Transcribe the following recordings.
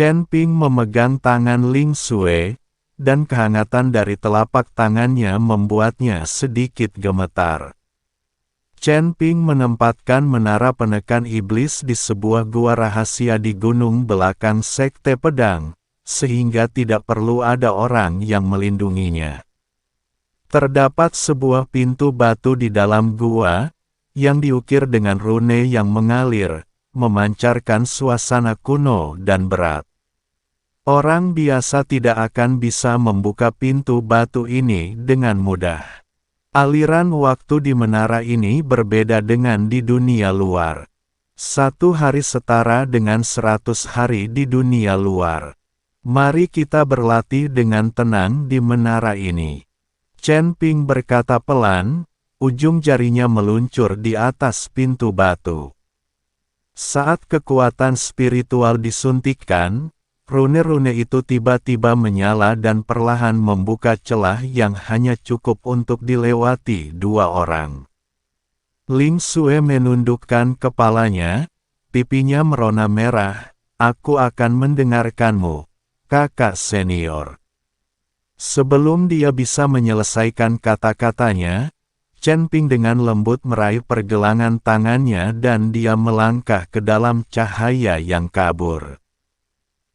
Chen Ping memegang tangan Ling Xue, dan kehangatan dari telapak tangannya membuatnya sedikit gemetar. Chen Ping menempatkan menara penekan iblis di sebuah gua rahasia di gunung belakang Sekte Pedang, sehingga tidak perlu ada orang yang melindunginya. Terdapat sebuah pintu batu di dalam gua, yang diukir dengan rune yang mengalir, memancarkan suasana kuno dan berat. Orang biasa tidak akan bisa membuka pintu batu ini dengan mudah. Aliran waktu di menara ini berbeda dengan di dunia luar. 1 hari setara dengan 100 hari di dunia luar. Mari kita berlatih dengan tenang di menara ini. Chen Ping berkata pelan, ujung jarinya meluncur di atas pintu batu. Saat kekuatan spiritual disuntikkan, rune-rune itu tiba-tiba menyala dan perlahan membuka celah yang hanya cukup untuk dilewati 2 orang. Ling Xue menundukkan kepalanya, pipinya merona merah. Aku akan mendengarkanmu, kakak senior. Sebelum dia bisa menyelesaikan kata-katanya, Chen Ping dengan lembut meraih pergelangan tangannya dan dia melangkah ke dalam cahaya yang kabur.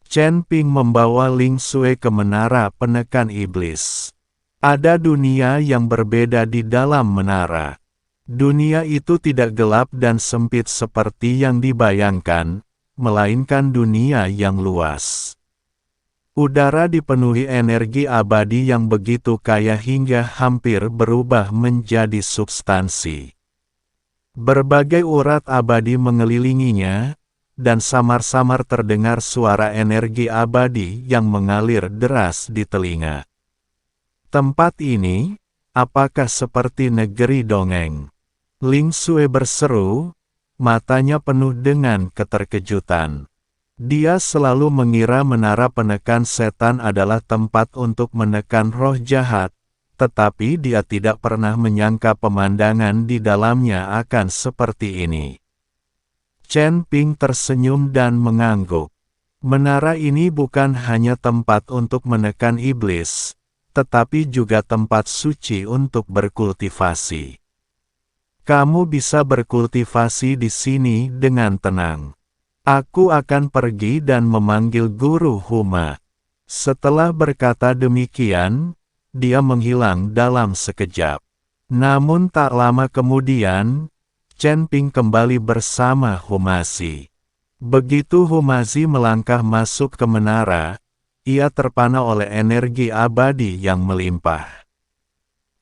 Chen Ping membawa Ling Xue ke menara penekan iblis. Ada dunia yang berbeda di dalam menara. Dunia itu tidak gelap dan sempit seperti yang dibayangkan, melainkan dunia yang luas. Udara dipenuhi energi abadi yang begitu kaya hingga hampir berubah menjadi substansi. Berbagai urat abadi mengelilinginya, dan samar-samar terdengar suara energi abadi yang mengalir deras di telinga. Tempat ini, apakah seperti negeri dongeng? Ling Xue berseru, matanya penuh dengan keterkejutan. Dia selalu mengira menara penekan setan adalah tempat untuk menekan roh jahat, tetapi dia tidak pernah menyangka pemandangan di dalamnya akan seperti ini. Chen Ping tersenyum dan mengangguk. Menara ini bukan hanya tempat untuk menekan iblis, tetapi juga tempat suci untuk berkultivasi. Kamu bisa berkultivasi di sini dengan tenang. Aku akan pergi dan memanggil Guru Huma. Setelah berkata demikian, dia menghilang dalam sekejap. Namun tak lama kemudian, Chen Ping kembali bersama Humazi. Begitu Humazi melangkah masuk ke menara, ia terpana oleh energi abadi yang melimpah.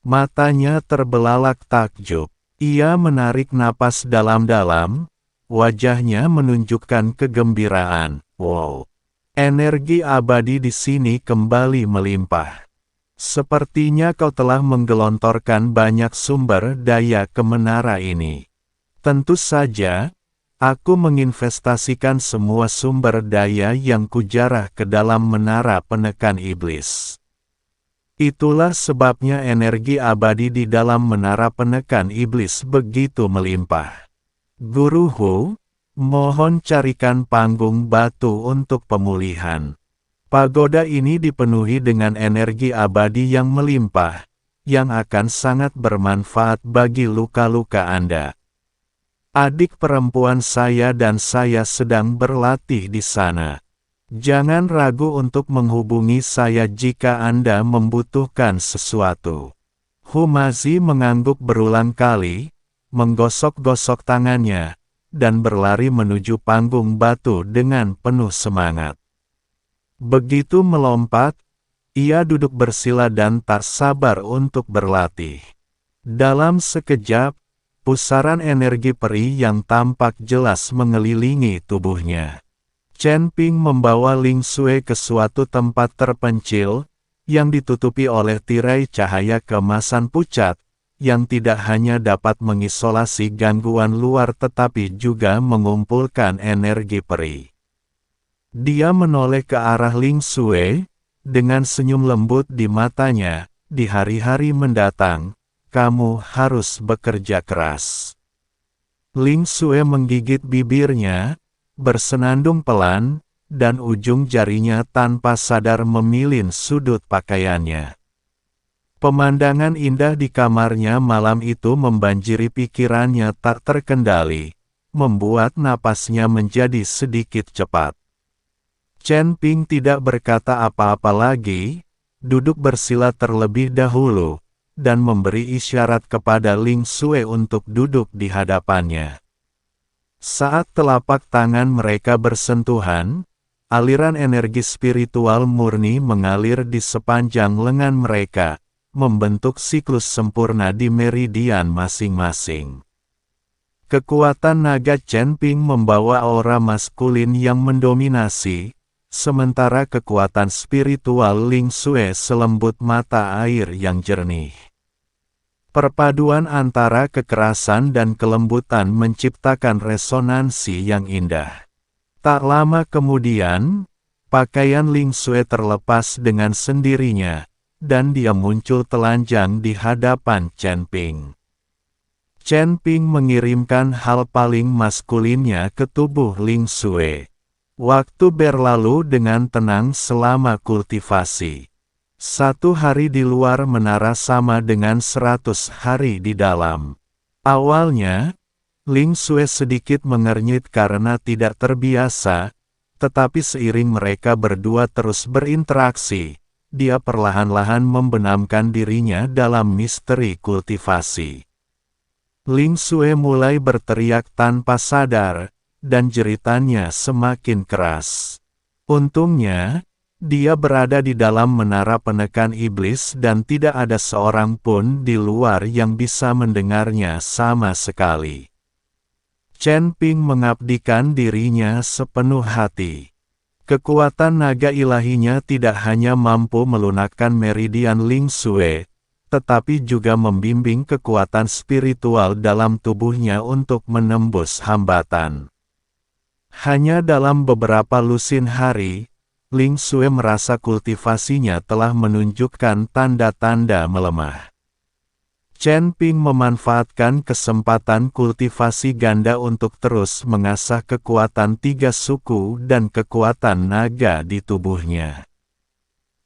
Matanya terbelalak takjub. Ia menarik napas dalam-dalam. Wajahnya menunjukkan kegembiraan. Wow! Energi abadi di sini kembali melimpah. Sepertinya kau telah menggelontorkan banyak sumber daya ke menara ini. Tentu saja, aku menginvestasikan semua sumber daya yang kujarah ke dalam menara penekan iblis. Itulah sebabnya energi abadi di dalam menara penekan iblis begitu melimpah. Guru Hu, mohon carikan panggung batu untuk pemulihan. Pagoda ini dipenuhi dengan energi abadi yang melimpah, yang akan sangat bermanfaat bagi luka-luka Anda. Adik perempuan saya dan saya sedang berlatih di sana. Jangan ragu untuk menghubungi saya jika Anda membutuhkan sesuatu. Humazi mengangguk berulang kali, menggosok-gosok tangannya, dan berlari menuju panggung batu dengan penuh semangat. Begitu melompat, ia duduk bersila dan tak sabar untuk berlatih. Dalam sekejap, pusaran energi peri yang tampak jelas mengelilingi tubuhnya. Chen Ping membawa Ling Xue ke suatu tempat terpencil, yang ditutupi oleh tirai cahaya kemasan pucat, yang tidak hanya dapat mengisolasi gangguan luar tetapi juga mengumpulkan energi peri. Dia menoleh ke arah Ling Xue, dengan senyum lembut di matanya, di hari-hari mendatang, kamu harus bekerja keras. Ling Xue menggigit bibirnya, bersenandung pelan, dan ujung jarinya tanpa sadar memilin sudut pakaiannya. Pemandangan indah di kamarnya malam itu membanjiri pikirannya tak terkendali, membuat napasnya menjadi sedikit cepat. Chen Ping tidak berkata apa-apa lagi, duduk bersila terlebih dahulu, dan memberi isyarat kepada Ling Xue untuk duduk di hadapannya. Saat telapak tangan mereka bersentuhan, aliran energi spiritual murni mengalir di sepanjang lengan mereka, membentuk siklus sempurna di meridian masing-masing. Kekuatan naga Chen Ping membawa aura maskulin yang mendominasi, sementara kekuatan spiritual Ling Xue selembut mata air yang jernih. Perpaduan antara kekerasan dan kelembutan menciptakan resonansi yang indah. Tak lama kemudian, pakaian Ling Xue terlepas dengan sendirinya, dan dia muncul telanjang di hadapan Chen Ping. Chen Ping mengirimkan hal paling maskulinnya ke tubuh Ling Xue. Waktu berlalu dengan tenang selama kultivasi. 1 hari di luar menara sama dengan 100 hari di dalam. Awalnya, Ling Xue sedikit mengernyit karena tidak terbiasa, tetapi seiring mereka berdua terus berinteraksi, dia perlahan-lahan membenamkan dirinya dalam misteri kultivasi. Ling Xue mulai berteriak tanpa sadar, dan jeritannya semakin keras. Untungnya, dia berada di dalam menara penekan iblis dan tidak ada seorang pun di luar yang bisa mendengarnya sama sekali. Chen Ping mengabdikan dirinya sepenuh hati. Kekuatan naga ilahinya tidak hanya mampu melunakkan meridian Ling Xue, tetapi juga membimbing kekuatan spiritual dalam tubuhnya untuk menembus hambatan. Hanya dalam beberapa lusin hari, Ling Xue merasa kultivasinya telah menunjukkan tanda-tanda melemah. Chen Ping memanfaatkan kesempatan kultivasi ganda untuk terus mengasah kekuatan 3 suku dan kekuatan naga di tubuhnya.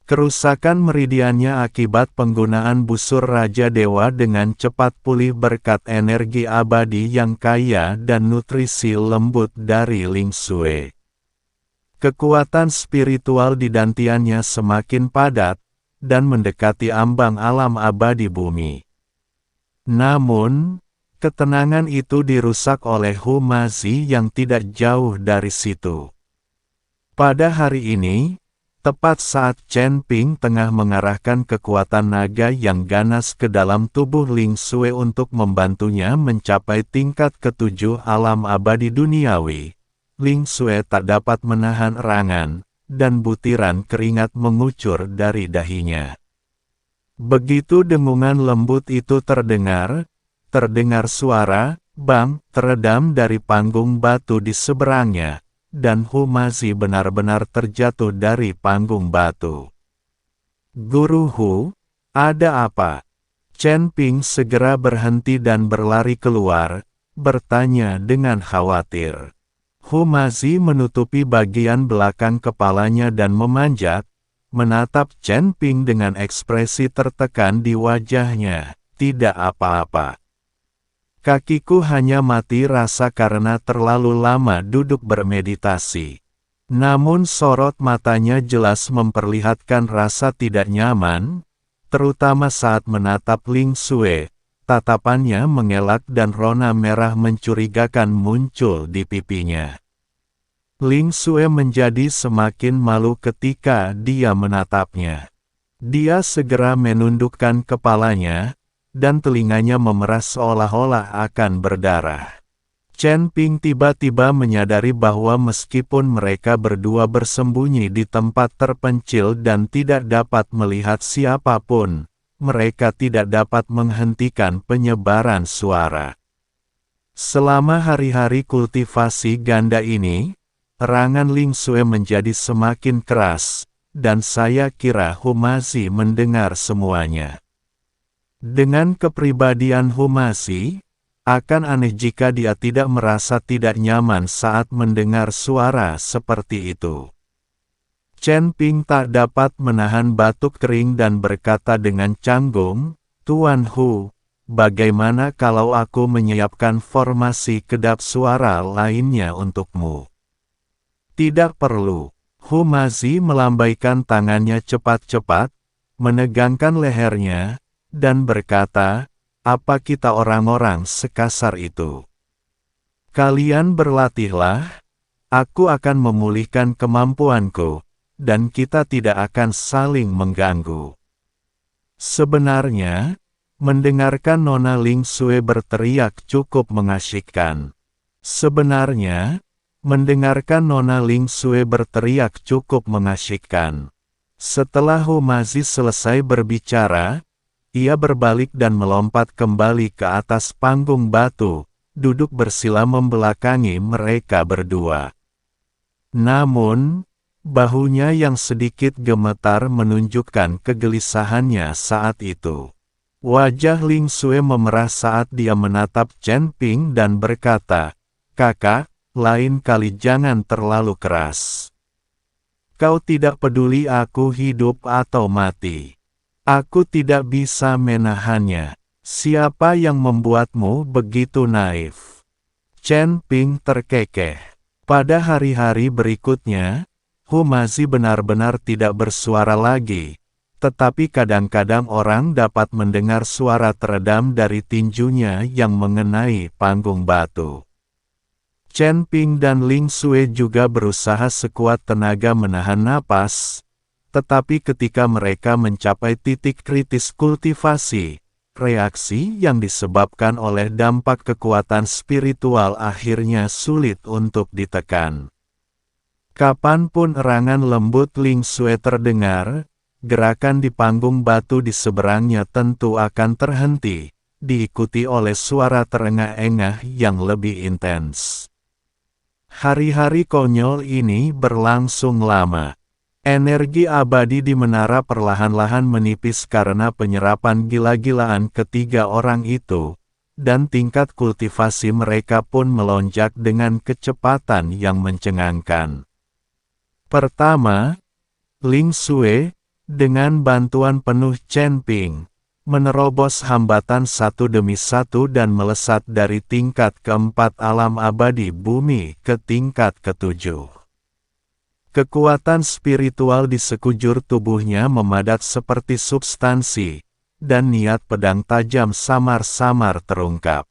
Kerusakan meridiannya akibat penggunaan busur Raja Dewa dengan cepat pulih berkat energi abadi yang kaya dan nutrisi lembut dari Ling Xue. Kekuatan spiritual di dantiannya semakin padat, dan mendekati ambang alam abadi bumi. Namun, ketenangan itu dirusak oleh Hu Mazi yang tidak jauh dari situ. Pada hari ini, tepat saat Chen Ping tengah mengarahkan kekuatan naga yang ganas ke dalam tubuh Ling Xue untuk membantunya mencapai tingkat ke-7 alam abadi duniawi, Ling Xue tak dapat menahan erangan, dan butiran keringat mengucur dari dahinya. Begitu dengungan lembut itu terdengar suara, bang, teredam dari panggung batu di seberangnya, dan Hu Mazi benar-benar terjatuh dari panggung batu. Guru Hu, ada apa? Chen Ping segera berhenti dan berlari keluar, bertanya dengan khawatir. Hu Mazi menutupi bagian belakang kepalanya dan memanjat, menatap Chen Ping dengan ekspresi tertekan di wajahnya. Tidak apa-apa. Kakiku hanya mati rasa karena terlalu lama duduk bermeditasi. Namun sorot matanya jelas memperlihatkan rasa tidak nyaman, terutama saat menatap Ling Xue. Tatapannya mengelak dan rona merah mencurigakan muncul di pipinya. Ling Xue menjadi semakin malu ketika dia menatapnya. Dia segera menundukkan kepalanya, dan telinganya memerah seolah-olah akan berdarah. Chen Ping tiba-tiba menyadari bahwa meskipun mereka berdua bersembunyi di tempat terpencil dan tidak dapat melihat siapapun, mereka tidak dapat menghentikan penyebaran suara. Selama hari-hari kultivasi ganda ini, erangan Ling Xue menjadi semakin keras, dan saya kira Hu Mazi mendengar semuanya. Dengan kepribadian Hu Mazi, akan aneh jika dia tidak merasa tidak nyaman saat mendengar suara seperti itu. Chen Ping tak dapat menahan batuk kering dan berkata dengan canggung, "Tuan Hu, bagaimana kalau aku menyiapkan formasi kedap suara lainnya untukmu?" "Tidak perlu." Hu Mazi melambaikan tangannya cepat-cepat, menegangkan lehernya, dan berkata, "Apa kita orang-orang sekasar itu? Kalian berlatihlah, aku akan memulihkan kemampuanku, dan kita tidak akan saling mengganggu." Sebenarnya, mendengarkan Nona Ling Xue berteriak cukup mengasyikkan. Sebenarnya, mendengarkan Nona Ling Xue berteriak cukup mengasyikkan. Setelah Hu Mazi selesai berbicara, ia berbalik dan melompat kembali ke atas panggung batu, duduk bersila membelakangi mereka berdua. Namun, bahunya yang sedikit gemetar menunjukkan kegelisahannya saat itu. Wajah Ling Xue memerah saat dia menatap Chen Ping dan berkata, "Kakak, lain kali jangan terlalu keras. Kau tidak peduli aku hidup atau mati. Aku tidak bisa menahannya. Siapa yang membuatmu begitu naif?" Chen Ping terkekeh. Pada hari-hari berikutnya, Hu Mazi benar-benar tidak bersuara lagi, tetapi kadang-kadang orang dapat mendengar suara teredam dari tinjunya yang mengenai panggung batu. Chen Ping dan Ling Xue juga berusaha sekuat tenaga menahan napas, tetapi ketika mereka mencapai titik kritis kultivasi, reaksi yang disebabkan oleh dampak kekuatan spiritual akhirnya sulit untuk ditekan. Kapanpun erangan lembut Ling Xue terdengar, gerakan di panggung batu di seberangnya tentu akan terhenti, diikuti oleh suara terengah-engah yang lebih intens. Hari-hari konyol ini berlangsung lama. Energi abadi di menara perlahan-lahan menipis karena penyerapan gila-gilaan ketiga orang itu, dan tingkat kultivasi mereka pun melonjak dengan kecepatan yang mencengangkan. Pertama, Ling Xue, dengan bantuan penuh Chen Ping, menerobos hambatan satu demi satu dan melesat dari tingkat keempat alam abadi bumi ke tingkat ketujuh. Kekuatan spiritual di sekujur tubuhnya memadat seperti substansi, dan niat pedang tajam samar-samar terungkap.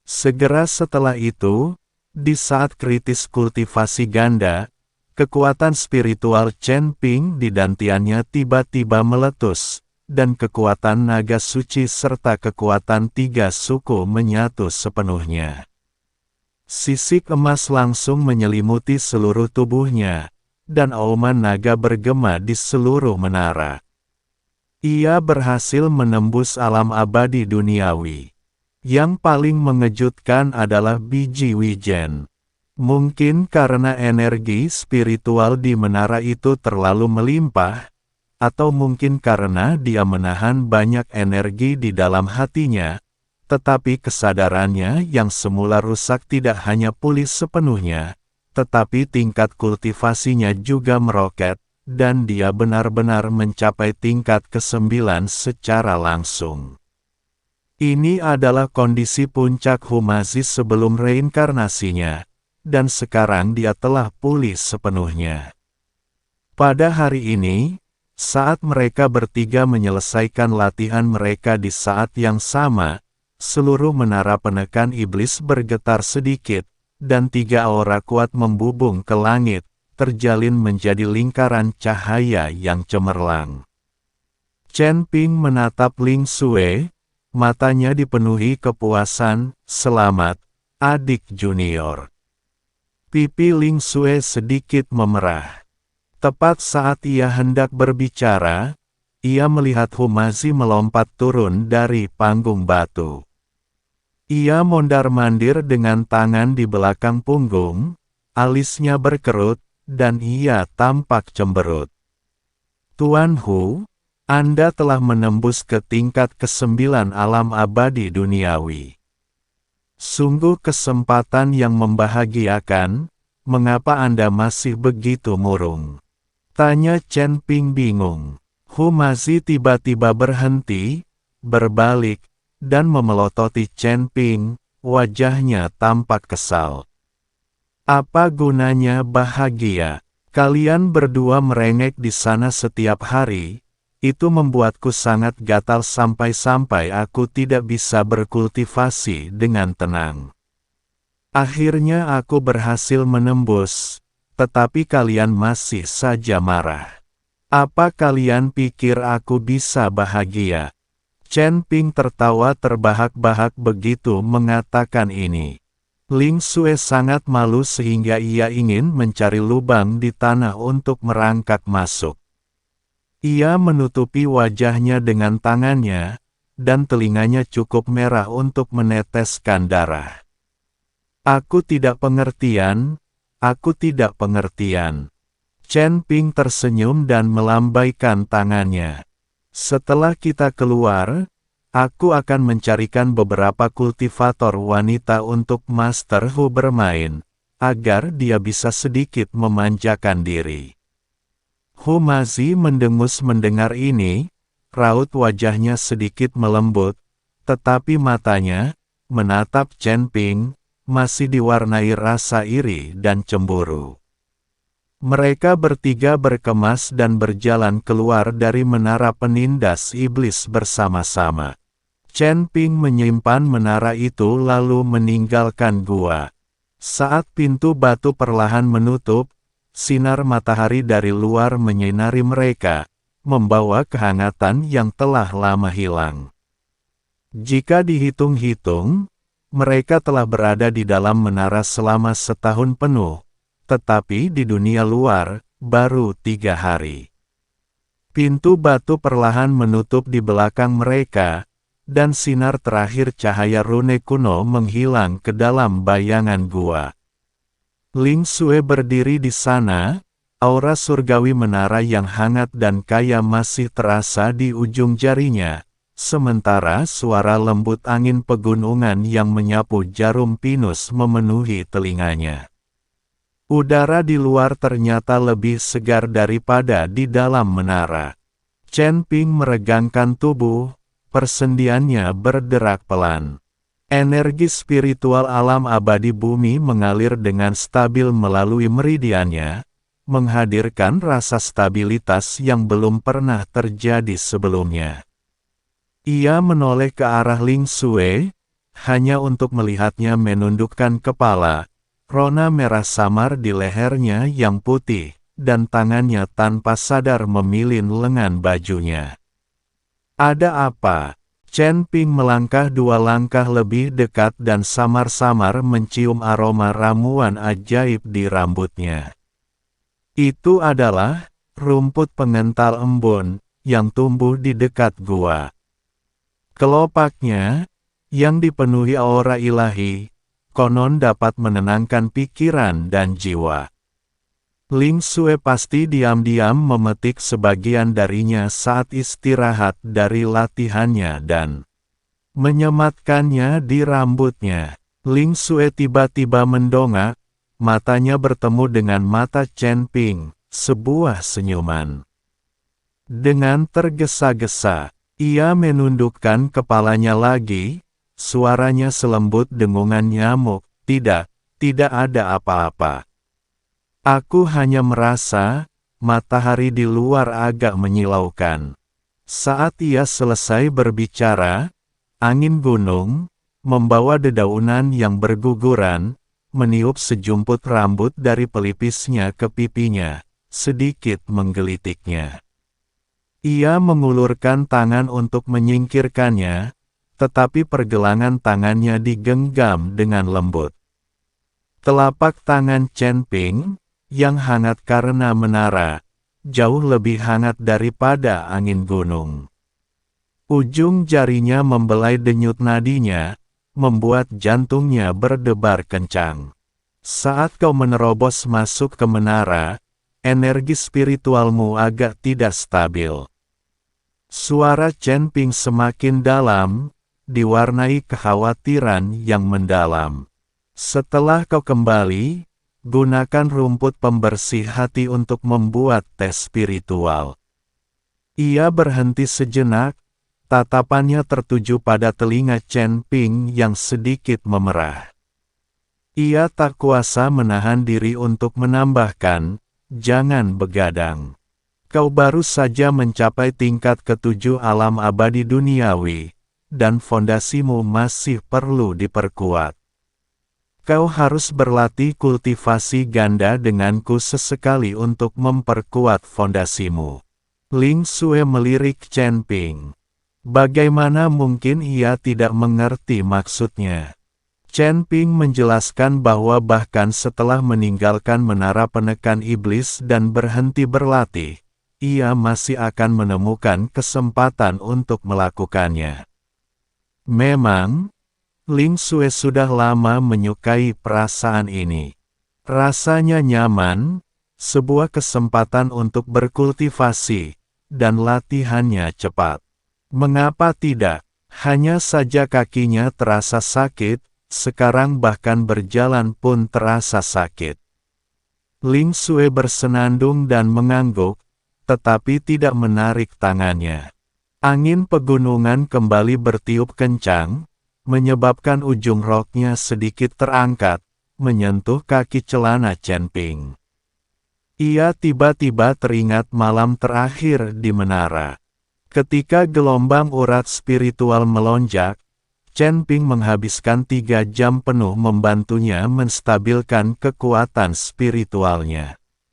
Segera setelah itu, di saat kritis kultivasi ganda, kekuatan spiritual Chen Ping di dantiannya tiba-tiba meletus, dan kekuatan naga suci serta kekuatan tiga suku menyatu sepenuhnya. Sisik emas langsung menyelimuti seluruh tubuhnya, dan auman naga bergema di seluruh menara. Ia berhasil menembus alam abadi duniawi. Yang paling mengejutkan adalah biji wijen. Mungkin karena energi spiritual di menara itu terlalu melimpah, atau mungkin karena dia menahan banyak energi di dalam hatinya, tetapi kesadarannya yang semula rusak tidak hanya pulih sepenuhnya, tetapi tingkat kultivasinya juga meroket, dan dia benar-benar mencapai tingkat ke-9 secara langsung. Ini adalah kondisi puncak Hu Mazi sebelum reinkarnasinya, dan sekarang dia telah pulih sepenuhnya. Pada hari ini, saat mereka bertiga menyelesaikan latihan mereka di saat yang sama, seluruh menara penekan iblis bergetar sedikit, dan tiga aura kuat membubung ke langit, terjalin menjadi lingkaran cahaya yang cemerlang. Chen Ping menatap Ling Xue, matanya dipenuhi kepuasan. "Selamat, adik junior." Pipi Ling Xue sedikit memerah. Tepat saat ia hendak berbicara, ia melihat Hu Mazi melompat turun dari panggung batu. Ia mondar-mandir dengan tangan di belakang punggung, alisnya berkerut, dan ia tampak cemberut. "Tuan Hu, Anda telah menembus ke tingkat ke-9 alam abadi duniawi. Sungguh kesempatan yang membahagiakan, mengapa Anda masih begitu murung?" Tanya Chen Ping bingung. Humazi tiba-tiba berhenti, berbalik, dan memelototi Chen Ping, wajahnya tampak kesal. Apa gunanya bahagia? Kalian berdua merengek di sana setiap hari, itu membuatku sangat gatal sampai-sampai aku tidak bisa berkultivasi dengan tenang. Akhirnya aku berhasil menembus, tetapi kalian masih saja marah. Apa kalian pikir aku bisa bahagia? Chen Ping tertawa terbahak-bahak begitu mengatakan ini. Ling Xue sangat malu sehingga ia ingin mencari lubang di tanah untuk merangkak masuk. Ia menutupi wajahnya dengan tangannya, dan telinganya cukup merah untuk meneteskan darah. Aku tidak pengertian, aku tidak pengertian. Chen Ping tersenyum dan melambaikan tangannya. Setelah kita keluar, aku akan mencarikan beberapa kultivator wanita untuk Master Hu bermain, agar dia bisa sedikit memanjakan diri. Humazi mendengus mendengar ini, raut wajahnya sedikit melembut, tetapi matanya, menatap Chen Ping, masih diwarnai rasa iri dan cemburu. Mereka bertiga berkemas dan berjalan keluar dari menara penindas iblis bersama-sama. Chen Ping menyimpan menara itu lalu meninggalkan gua. Saat pintu batu perlahan menutup, sinar matahari dari luar menyinari mereka, membawa kehangatan yang telah lama hilang. Jika dihitung-hitung, mereka telah berada di dalam menara selama setahun penuh. Tetapi di dunia luar, baru 3 hari. Pintu batu perlahan menutup di belakang mereka, dan sinar terakhir cahaya rune kuno menghilang ke dalam bayangan gua. Ling Xue berdiri di sana, aura surgawi menara yang hangat dan kaya masih terasa di ujung jarinya, sementara suara lembut angin pegunungan yang menyapu jarum pinus memenuhi telinganya. Udara di luar ternyata lebih segar daripada di dalam menara. Chen Ping meregangkan tubuh, persendiannya berderak pelan. Energi spiritual alam abadi bumi mengalir dengan stabil melalui meridiannya, menghadirkan rasa stabilitas yang belum pernah terjadi sebelumnya. Ia menoleh ke arah Ling Xue, hanya untuk melihatnya menundukkan kepala. Rona merah samar di lehernya yang putih, dan tangannya tanpa sadar memilin lengan bajunya. Ada apa? Chen Ping melangkah 2 langkah lebih dekat dan samar-samar mencium aroma ramuan ajaib di rambutnya. Itu adalah rumput pengental embun yang tumbuh di dekat gua. Kelopaknya, yang dipenuhi aura ilahi, konon dapat menenangkan pikiran dan jiwa. Ling Xue pasti diam-diam memetik sebagian darinya saat istirahat dari latihannya dan menyematkannya di rambutnya. Ling Xue tiba-tiba mendongak, matanya bertemu dengan mata Chen Ping, sebuah senyuman. Dengan tergesa-gesa, ia menundukkan kepalanya lagi. Suaranya selembut dengungan nyamuk, tidak ada apa-apa. Aku hanya merasa, matahari di luar agak menyilaukan. Saat ia selesai berbicara, angin gunung, membawa dedaunan yang berguguran, meniup sejumput rambut dari pelipisnya ke pipinya, sedikit menggelitiknya. Ia mengulurkan tangan untuk menyingkirkannya, tetapi pergelangan tangannya digenggam dengan lembut. Telapak tangan Chen Ping, yang hangat karena menara, jauh lebih hangat daripada angin gunung. Ujung jarinya membelai denyut nadinya, membuat jantungnya berdebar kencang. Saat kau menerobos masuk ke menara, energi spiritualmu agak tidak stabil. Suara Chen Ping semakin dalam, diwarnai kekhawatiran yang mendalam. Setelah kau kembali, Gunakan rumput pembersih hati untuk membuat teh spiritual. Ia berhenti sejenak, tatapannya tertuju pada telinga Chen Ping yang sedikit memerah. Ia tak kuasa menahan diri untuk menambahkan, "Jangan begadang. Kau baru saja mencapai tingkat ketujuh alam abadi duniawi, dan fondasimu masih perlu diperkuat. Kau harus berlatih kultivasi ganda denganku sesekali untuk memperkuat fondasimu." Ling Xue melirik Chen Ping. Bagaimana mungkin ia tidak mengerti maksudnya? Chen Ping menjelaskan bahwa bahkan setelah meninggalkan menara penekan iblis dan berhenti berlatih, ia masih akan menemukan kesempatan untuk melakukannya. Memang, Ling Xue sudah lama menyukai perasaan ini. Rasanya nyaman, sebuah kesempatan untuk berkultivasi, dan latihannya cepat. Mengapa tidak? Hanya saja kakinya terasa sakit, sekarang bahkan berjalan pun terasa sakit. Ling Xue bersenandung dan mengangguk, tetapi tidak menarik tangannya. Angin pegunungan kembali bertiup kencang, menyebabkan ujung roknya sedikit terangkat, menyentuh kaki celana Chen Ping. Ia tiba-tiba teringat malam terakhir di menara. Ketika gelombang urat spiritual melonjak, Chen Ping menghabiskan 3 jam penuh membantunya menstabilkan kekuatan spiritualnya.